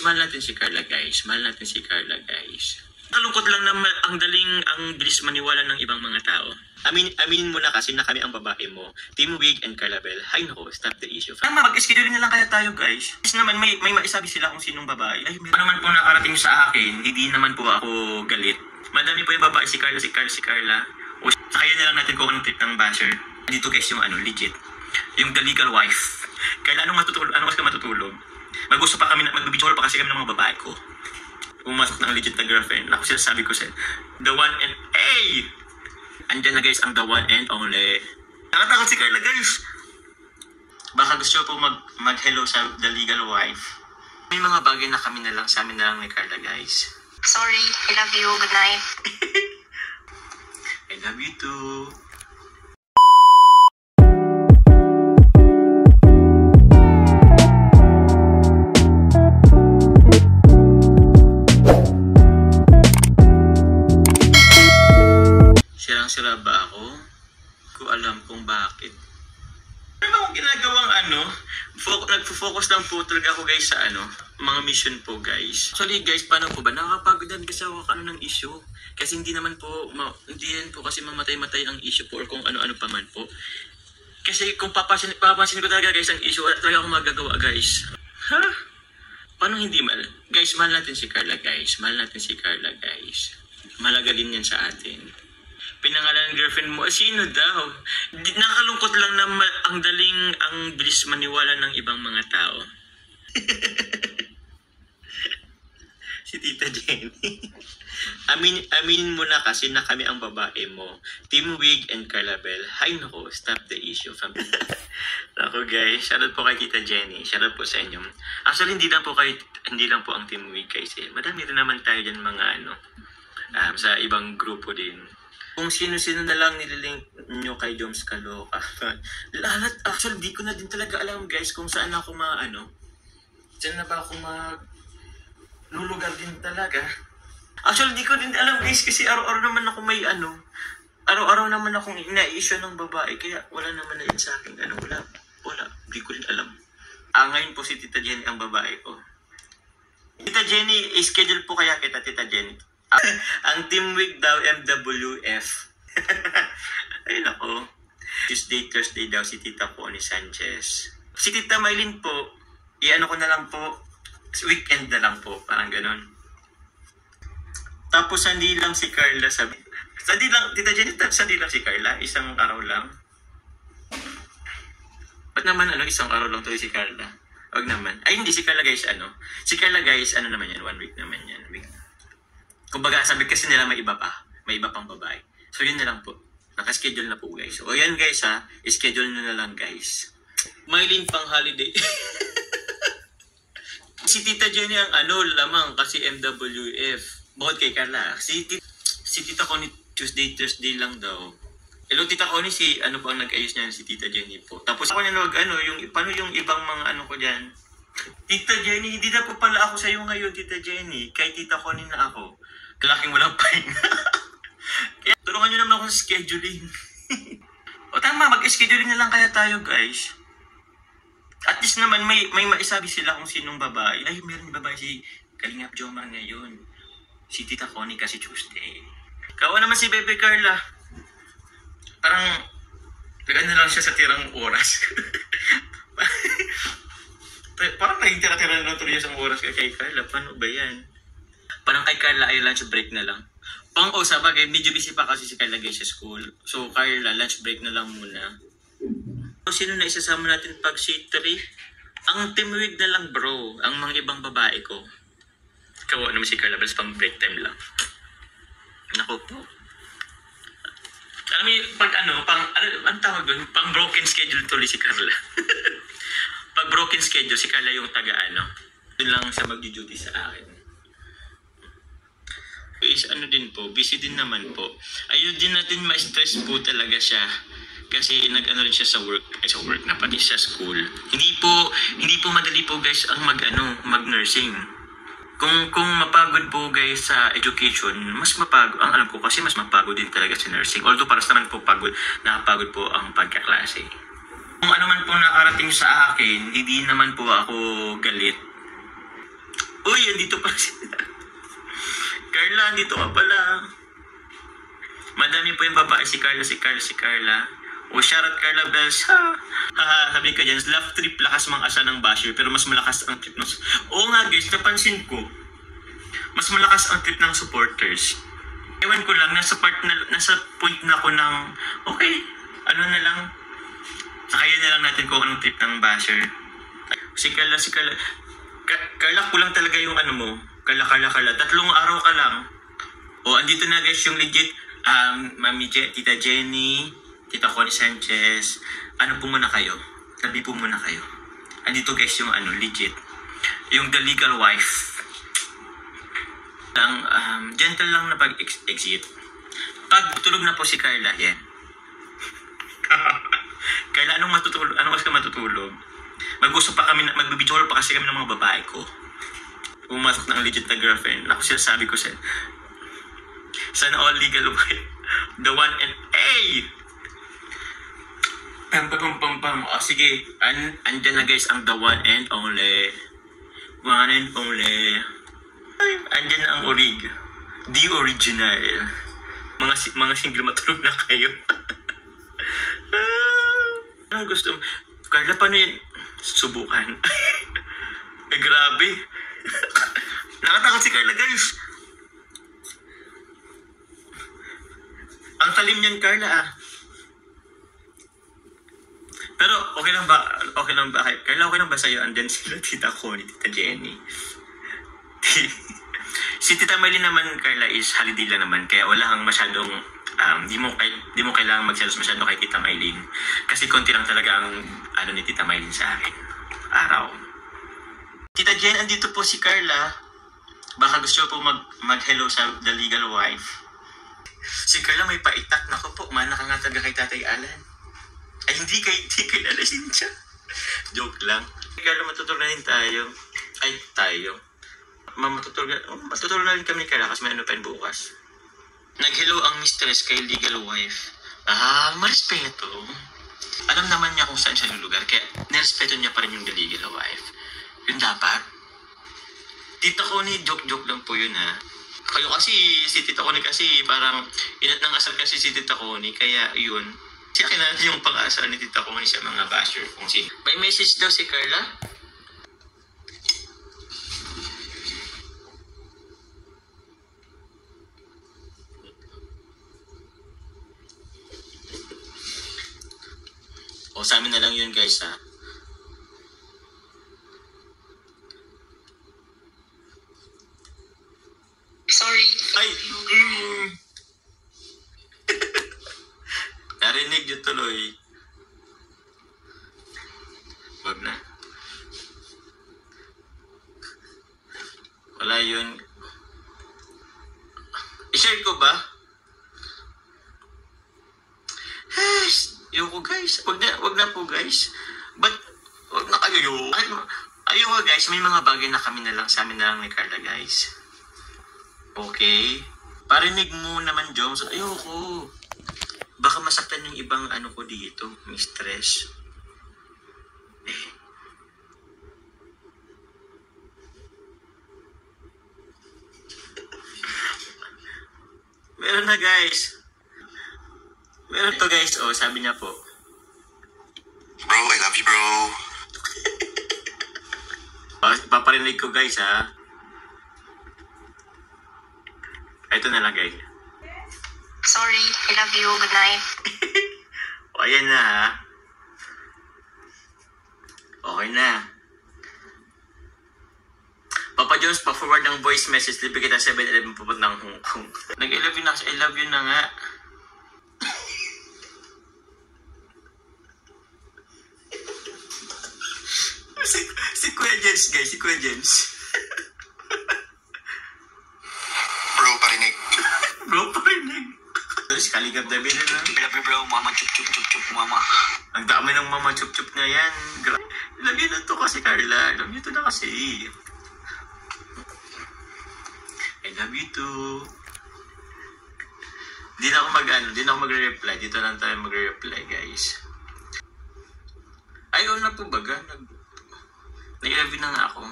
Mahal natin si Carla, guys. Mahal natin si Carla, guys. Kalungkot lang na ang bilis maniwala ng ibang mga tao. Aminin mo na kasi na kami ang babae mo. Team Wig and Carla Bell. Hay nako, stop the issue. Mag-schedule na lang kaya tayo, guys. Kasi naman may maisabi sila kung sinong babae. Ay, meron naman po nakarating sa akin. Hindi naman po ako galit. Madami po yung babae, si Carla. O kaya na lang natin kung anong trip ng basher. Dito guys yung legit. Yung the legal wife. Kaya anong mas ka matutulog? Mag-gusto pa kami, magbibidyo pa kasi kami ng mga babae ko. Pumasok ng legit na girlfriend. Ako sila sabi ko sa the one and andyan na guys ang the one and only. Nakatakot si Carla, guys. Baka gusto po mag-hello sa the legal wife. May mga bagay na kami na lang sa amin na lang ni Carla, guys. Sorry, I love you. Good night. I love you too. Sirang-sira ba ako? Ko alam kung bakit. Ano akong ginagawang nagfo-focus lang po talaga ako guys sa mga mission po guys. Actually guys, paano po ba? Nakakapagod din kasi ako ng issue. Kasi hindi yan po kasi mamatay-matay ang issue po or kung ano-ano pa man po. Kasi kung papansin ko talaga guys ang issue, wala talaga akong magagawa guys. Ha? Paano hindi mahal? Guys, mahal natin si Carla guys. Mahal natin si Carla guys. Malaga din yan sa atin. Pinangalan ng girlfriend mo, sino daw? Nakakalungkot lang na ang bilis maniwala ng ibang mga tao. Si Tita Jenny. Aminin mo na kasi na kami ang babae mo. Team Wig and Carla Bell. Hay nako, stop the issue. Ako guys, shoutout po kay Tita Jenny. Shoutout po sa inyo. Actually, hindi lang po ang Team Wig guys. Madami rin naman tayo dyan mga sa ibang grupo din. Kung sino-sino na lang nililink nyo kay Joms Kaloka. Actually, di ko na din talaga alam guys kung saan ako saan na ba ako lulugar din talaga. Actually, di ko din alam guys kasi araw-araw naman ako araw-araw naman akong ina-issue ng babae kaya wala naman na yun sa akin. Wala. Di ko rin alam. Ngayon po si Tita Jenny ang babae ko. Tita Jenny, schedule po kaya kita Tita Jenny. Ang Team Wig daw, MWF. Ay nako. Tuesday, Thursday daw si Tita Connie Sanchez. Si Tita Maylin po, ko na lang po, weekend na lang po, parang ganon. Tapos sandi lang si Carla sabi. Sandi lang, Tita Jenny, sandi lang si Carla, isang araw lang. Ba't naman isang araw lang to si Carla? Wag naman. Ay hindi, si Carla guys, Si Carla guys, naman yan, 1 week naman yan, Kumbaga, sabi kasi nila may iba pang babae. So, yun na lang po. Nakaschedule na po, guys. So, yan, guys, schedule na lang, guys. Maylin pang holiday. Si Tita Jenny ang lamang kasi MWF. Bukod kay Carla. Si Tita Connie Tuesday, Thursday lang daw. Hello, Tita Connie, po ang nag-ayos niyan, si Tita Jenny po. Tapos ako na paano yung ibang mga ko dyan? Tita Jenny, hindi na po pala ako sa'yo ngayon, Tita Jenny. Kay Tita Connie na ako. Kalaking walang pahinga. Kaya tulungan nyo naman ako sa scheduling. O tama, mag-scheduling na lang kaya tayo guys. At least naman may maisabi sila kung sinong babae. Ay, meron yung babae si Kalingap Jomar ngayon. Si Tita Connie kasi Tuesday. Kawa naman si Bebe Carla. Parang lagan na lang siya sa tirang oras. Parang naging tira-tira na lang tuloy isang oras kay Carla. Paano ba yan? Parang kay Carla ay lunch break na lang. Sabagay, medyo busy pa kasi si Carla guys sa school. So, Carla, lunch break na lang muna. Sino na isasama natin pag si 3? Ang Team Wig na lang bro. Ang mga ibang babae ko. Kawa naman si Carla, balas pang break time lang. Naku po. Alam mo, ang tawag doon, pang broken schedule tuloy si Carla. Pag broken schedule, si Carla yung doon lang siya mag-duty sa akin. Is din po, busy din naman po. Ayun din natin ma-stress po talaga siya. Kasi rin siya sa work na pati sa school. Hindi po madali po guys ang mag-nursing. Kung mapagod po guys sa education, mas mapagod. Ang alam ko kasi mas mapagod din talaga sa nursing. Although para sa naman po nakapagod po ang pagkaklase. Kung ano man po nakarating sa akin, hindi naman po ako galit. Uy, andito pa sila. Carla, andito ka pala. Madami po yung babae, si Carla. O, shoutout Carla Bells. Sabi ka dyan, love trip lakas mang asa ng basher, pero mas malakas ang trip ng... Oo nga guys, napansin ko. Mas malakas ang trip ng supporters. Ewan ko lang, nasa point na ako ng, okay, ano na lang, sakayan na lang natin kung anong trip ng basher. Si Carla. Carla, kulang talaga yung ano mo. Carla. 3 araw ka lang. O, andito na guys yung legit, Mami Tita Jenny, Tita Connie Sanchez. Ano po muna kayo? Tabi po muna kayo. Andito guys yung ano, legit. Yung the legal wife. Ang gentle lang na pag-exit. Pag tulog na po si Carla, yan. Carla, anong mas ka matutulog? Mag-usap pa kami, mag-video call pa kasi kami ng mga babae ko. Pumasok ng legit na girlfriend. Ako sinasabi ko sana all legal wife. The one and A! Pam. O sige, andyan na guys ang the one and only. One and only. Andyan na ang the original. Mga single matulog na kayo. Anong gusto mo? Carla, paano yan? Subukan. Grabe. Nakatakot si Carla, guys. Ang talim niyan, Carla, Pero okay lang ba? Carla, okay lang ba sa'yo? Andyan sila, Tita Connie, Tita Jenny. Si Tita Maylin naman, Carla, is holiday lang naman. Kaya wala kang masyadong, di mo kailangan magselos masyado kay Tita Maylin. Kasi konti lang talaga ang ni Tita Maylin sa akin. Araw. Tita Jen, andito po si Carla. Baka gusto po mag-hello sa the legal wife. Si Carla may paitak. Naku po, mana ka nga talaga kay Tatay Alan. Ay, hindi kay Lalasin siya. Joke lang. Carla, matutulog na rin tayo. Matutulog na rin kami, Carla, kasi may ano pa bukas. Nag-hello ang mistress kay legal wife. Marespeto. Alam naman niya kung saan siya lugar, kaya nirespeto niya pa rin yung the legal wife. Yun dapat. Tita Connie, joke lang po yun, ha. Kayo kasi, si Tita Connie kasi parang inat ng asal kasi si Tita Connie, kaya yun. Siya kinala yung pang-asal ni Tita Connie sa mga basher kung si... May message daw si Carla? O, sa amin na lang yun, guys, ha? Sorry. Ay! Narinig yun tuloy. Wag na. Wala yun. I-share ko ba? Ayoko guys. Wag na po guys. But, wag na kayo yun. Ayoko guys. May mga bagay na kami na lang sa amin na lang ni Carla guys. Okay? Parinig mo naman, Jones. Ayoko. Baka masaktan yung ibang ko dito. May stress. Meron na guys. Meron to guys. Oh, sabi niya po. Bro, I love you, bro. Paparinig ko guys, ha. Ito na lang guys. Sorry. I love you. Good night. O, ayan na, ha. Okay na. Papa Jones, pa-forward ng voice message. Libre kita 7-11 pupuntang Hong Kong. Nag-I love you na kasi. I love you na nga. si Kuya Jens, guys. Si Kuya Jens. Bro, parinig. Bro, parinig. Terus, kaligab na bin na. I love you, bro. Mama, chup, mama. Ang dami ng mama chup-chup na yan. Love you na to kasi, Carla. Love you to na kasi. I love you too. Di na ako magre-reply. Dito lang tayo magre-reply, guys. Ayaw na po baga. Nag-love you na nga ako.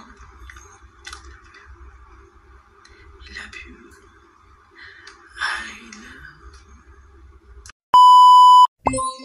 Bye.